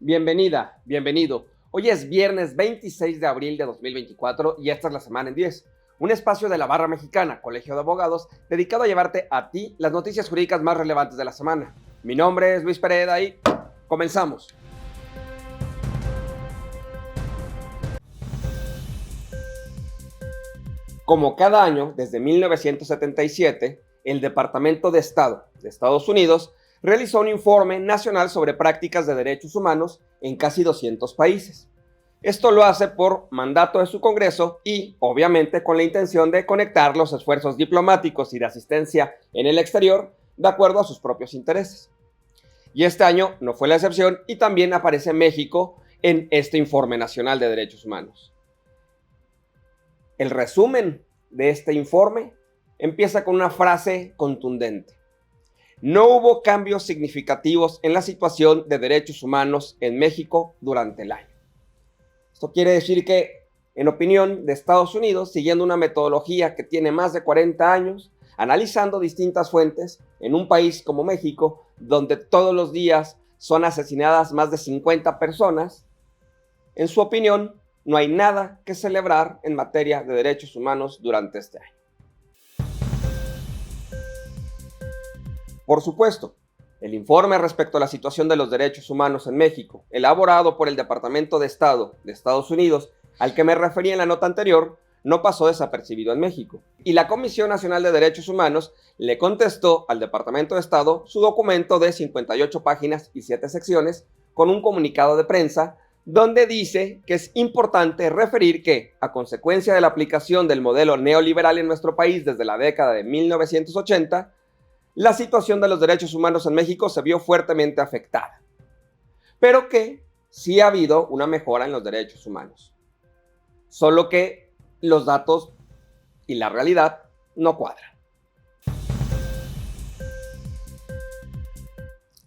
Bienvenida, bienvenido. Hoy es viernes 26 de abril de 2024 y esta es la Semana en 10, un espacio de la Barra Mexicana, Colegio de Abogados, dedicado a llevarte a ti las noticias jurídicas más relevantes de la semana. Mi nombre es Luis Pereda y comenzamos. Como cada año, desde 1977, el Departamento de Estado de Estados Unidos realizó un informe nacional sobre prácticas de derechos humanos en casi 200 países. Esto lo hace por mandato de su Congreso y, obviamente, con la intención de conectar los esfuerzos diplomáticos y de asistencia en el exterior de acuerdo a sus propios intereses. Y este año no fue la excepción y también aparece México en este informe nacional de derechos humanos. El resumen de este informe empieza con una frase contundente. No hubo cambios significativos en la situación de derechos humanos en México durante el año. Esto quiere decir que, en opinión de Estados Unidos, siguiendo una metodología que tiene más de 40 años, analizando distintas fuentes, en un país como México, donde todos los días son asesinadas más de 50 personas, en su opinión, no hay nada que celebrar en materia de derechos humanos durante este año. Por supuesto, el informe respecto a la situación de los derechos humanos en México, elaborado por el Departamento de Estado de Estados Unidos, al que me referí en la nota anterior, no pasó desapercibido en México. Y la Comisión Nacional de Derechos Humanos le contestó al Departamento de Estado su documento de 58 páginas y 7 secciones con un comunicado de prensa donde dice que es importante referir que, a consecuencia de la aplicación del modelo neoliberal en nuestro país desde la década de 1980, la situación de los derechos humanos en México se vio fuertemente afectada, pero que sí ha habido una mejora en los derechos humanos. Solo que los datos y la realidad no cuadran.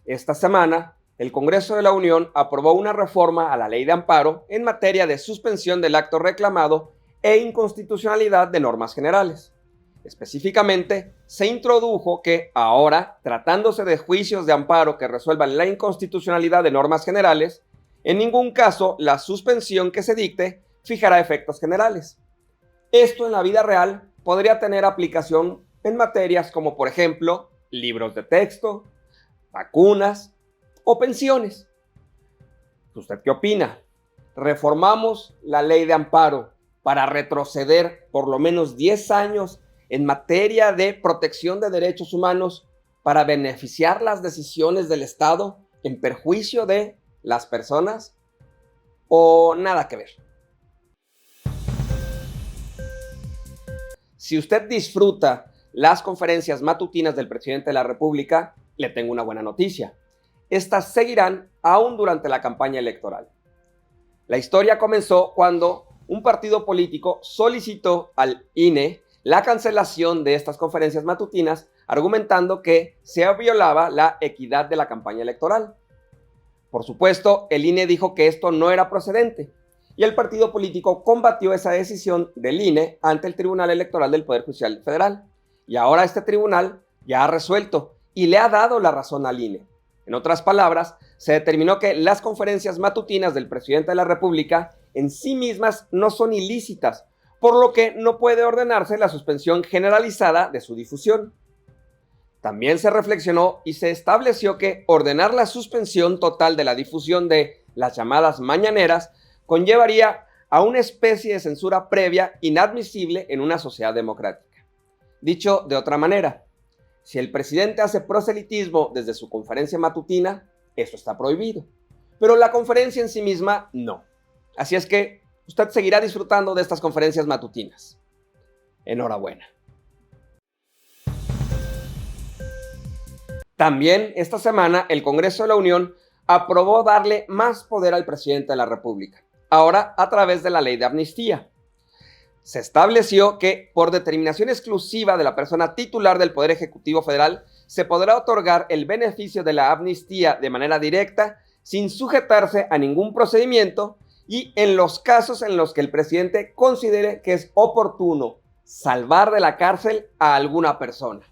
Esta semana, el Congreso de la Unión aprobó una reforma a la Ley de Amparo en materia de suspensión del acto reclamado e inconstitucionalidad de normas generales. Específicamente, se introdujo que ahora, tratándose de juicios de amparo que resuelvan la inconstitucionalidad de normas generales, en ningún caso la suspensión que se dicte fijará efectos generales. Esto en la vida real podría tener aplicación en materias como, por ejemplo, libros de texto, vacunas o pensiones. ¿Usted qué opina? ¿Reformamos la ley de amparo para retroceder por lo menos 10 años en materia de protección de derechos humanos para beneficiar las decisiones del Estado en perjuicio de las personas? ¿O nada que ver? Si usted disfruta las conferencias matutinas del presidente de la República, le tengo una buena noticia. Estas seguirán aún durante la campaña electoral. La historia comenzó cuando un partido político solicitó al INE la cancelación de estas conferencias matutinas, argumentando que se violaba la equidad de la campaña electoral. Por supuesto, el INE dijo que esto no era procedente, y el partido político combatió esa decisión del INE ante el Tribunal Electoral del Poder Judicial Federal. Y ahora este tribunal ya ha resuelto y le ha dado la razón al INE. En otras palabras, se determinó que las conferencias matutinas del presidente de la República en sí mismas no son ilícitas, por lo que no puede ordenarse la suspensión generalizada de su difusión. También se reflexionó y se estableció que ordenar la suspensión total de la difusión de las llamadas mañaneras conllevaría a una especie de censura previa inadmisible en una sociedad democrática. Dicho de otra manera, si el presidente hace proselitismo desde su conferencia matutina, eso está prohibido, pero la conferencia en sí misma no. Así es que usted seguirá disfrutando de estas conferencias matutinas. Enhorabuena. También esta semana el Congreso de la Unión aprobó darle más poder al presidente de la República, ahora a través de la ley de amnistía. Se estableció que, por determinación exclusiva de la persona titular del Poder Ejecutivo Federal, se podrá otorgar el beneficio de la amnistía de manera directa, sin sujetarse a ningún procedimiento, y en los casos en los que el presidente considere que es oportuno salvar de la cárcel a alguna persona.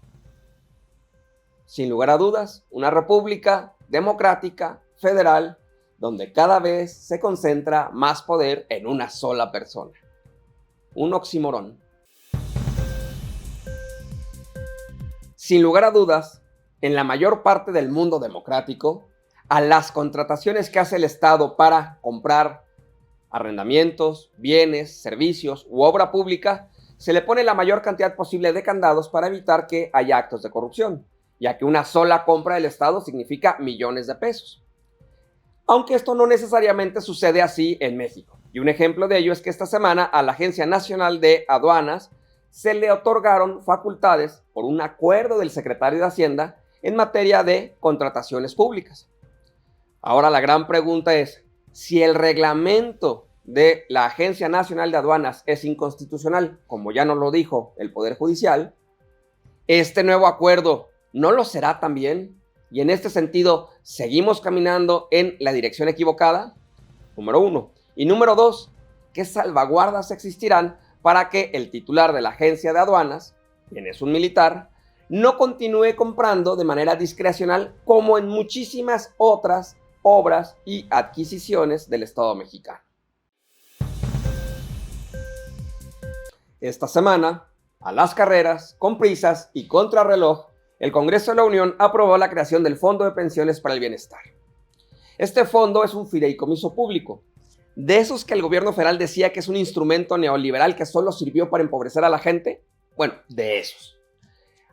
Sin lugar a dudas, una república democrática, federal, donde cada vez se concentra más poder en una sola persona. Un oxímoron. Sin lugar a dudas, en la mayor parte del mundo democrático, a las contrataciones que hace el Estado para comprar arrendamientos, bienes, servicios u obra pública, se le pone la mayor cantidad posible de candados para evitar que haya actos de corrupción, ya que una sola compra del Estado significa millones de pesos. Aunque esto no necesariamente sucede así en México. Y un ejemplo de ello es que esta semana a la Agencia Nacional de Aduanas se le otorgaron facultades por un acuerdo del secretario de Hacienda en materia de contrataciones públicas. Ahora la gran pregunta es, si el reglamento de la Agencia Nacional de Aduanas es inconstitucional, como ya nos lo dijo el Poder Judicial, ¿este nuevo acuerdo no lo será también? Y en este sentido, ¿seguimos caminando en la dirección equivocada? Número 1. Y número 2, ¿qué salvaguardas existirán para que el titular de la Agencia de Aduanas, quien es un militar, no continúe comprando de manera discrecional como en muchísimas otras obras y adquisiciones del Estado mexicano? Esta semana, a las carreras, con prisas y contrarreloj, el Congreso de la Unión aprobó la creación del Fondo de Pensiones para el Bienestar. Este fondo es un fideicomiso público, de esos que el gobierno federal decía que es un instrumento neoliberal que solo sirvió para empobrecer a la gente. Bueno, de esos.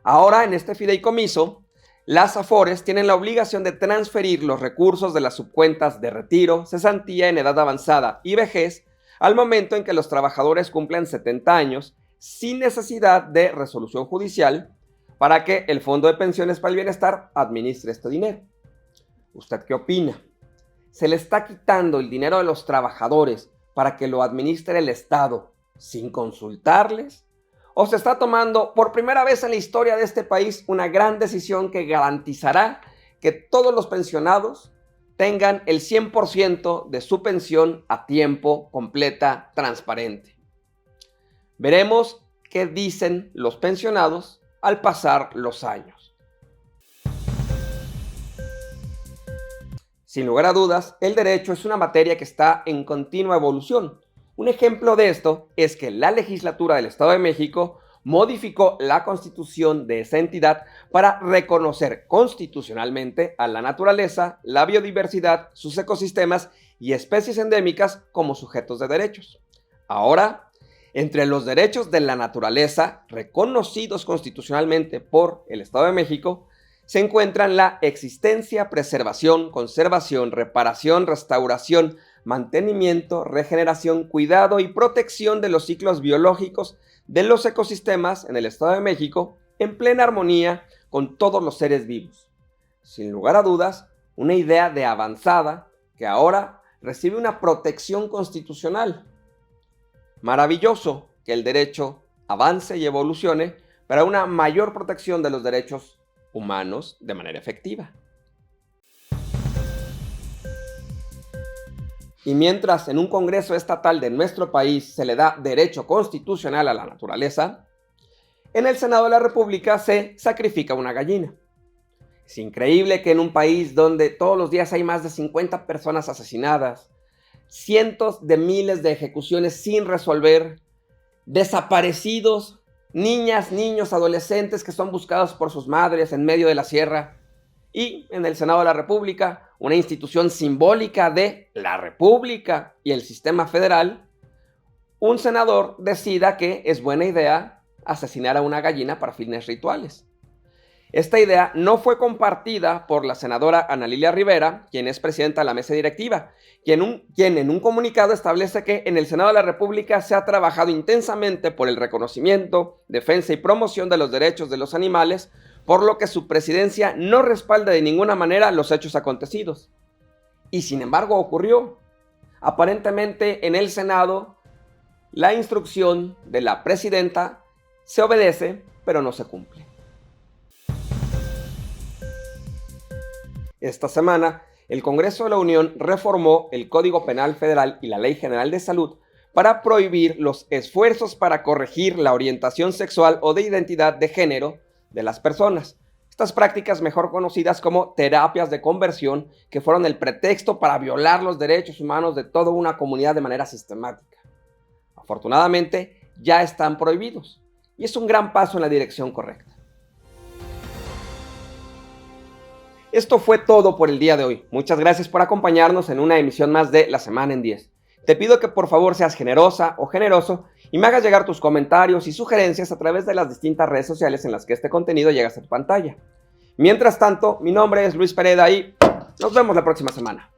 Ahora, en este fideicomiso, las AFORES tienen la obligación de transferir los recursos de las subcuentas de retiro, cesantía en edad avanzada y vejez al momento en que los trabajadores cumplan 70 años sin necesidad de resolución judicial para que el Fondo de Pensiones para el Bienestar administre este dinero. ¿Usted qué opina? ¿Se le está quitando el dinero de los trabajadores para que lo administre el Estado sin consultarles? ¿O se está tomando por primera vez en la historia de este país una gran decisión que garantizará que todos los pensionados tengan el 100% de su pensión a tiempo, completa, transparente? Veremos qué dicen los pensionados al pasar los años. Sin lugar a dudas, el derecho es una materia que está en continua evolución. Un ejemplo de esto es que la legislatura del Estado de México modificó la constitución de esa entidad para reconocer constitucionalmente a la naturaleza, la biodiversidad, sus ecosistemas y especies endémicas como sujetos de derechos. Ahora, entre los derechos de la naturaleza reconocidos constitucionalmente por el Estado de México, se encuentran la existencia, preservación, conservación, reparación, restauración, mantenimiento, regeneración, cuidado y protección de los ciclos biológicos de los ecosistemas en el Estado de México en plena armonía con todos los seres vivos. Sin lugar a dudas, una idea de avanzada que ahora recibe una protección constitucional. Maravilloso que el derecho avance y evolucione para una mayor protección de los derechos humanos de manera efectiva. Y mientras en un Congreso estatal de nuestro país se le da derecho constitucional a la naturaleza, en el Senado de la República se sacrifica una gallina. Es increíble que en un país donde todos los días hay más de 50 personas asesinadas, cientos de miles de ejecuciones sin resolver, desaparecidos, niñas, niños, adolescentes que son buscados por sus madres en medio de la sierra, y en el Senado de la República, una institución simbólica de la República y el sistema federal, un senador decida que es buena idea asesinar a una gallina para fines rituales. Esta idea no fue compartida por la senadora Ana Lilia Rivera, quien es presidenta de la mesa directiva, quien en un comunicado establece que en el Senado de la República se ha trabajado intensamente por el reconocimiento, defensa y promoción de los derechos de los animales, por lo que su presidencia no respalda de ninguna manera los hechos acontecidos. Y sin embargo ocurrió. Aparentemente en el Senado, la instrucción de la presidenta se obedece, pero no se cumple. Esta semana, el Congreso de la Unión reformó el Código Penal Federal y la Ley General de Salud para prohibir los esfuerzos para corregir la orientación sexual o de identidad de género de las personas. Estas prácticas, mejor conocidas como terapias de conversión, que fueron el pretexto para violar los derechos humanos de toda una comunidad de manera sistemática. Afortunadamente, ya están prohibidos, y es un gran paso en la dirección correcta. Esto fue todo por el día de hoy. Muchas gracias por acompañarnos en una emisión más de La Semana en 10. Te pido que por favor seas generosa o generoso y me hagas llegar tus comentarios y sugerencias a través de las distintas redes sociales en las que este contenido llega a ser pantalla. Mientras tanto, mi nombre es Luis Pereda y nos vemos la próxima semana.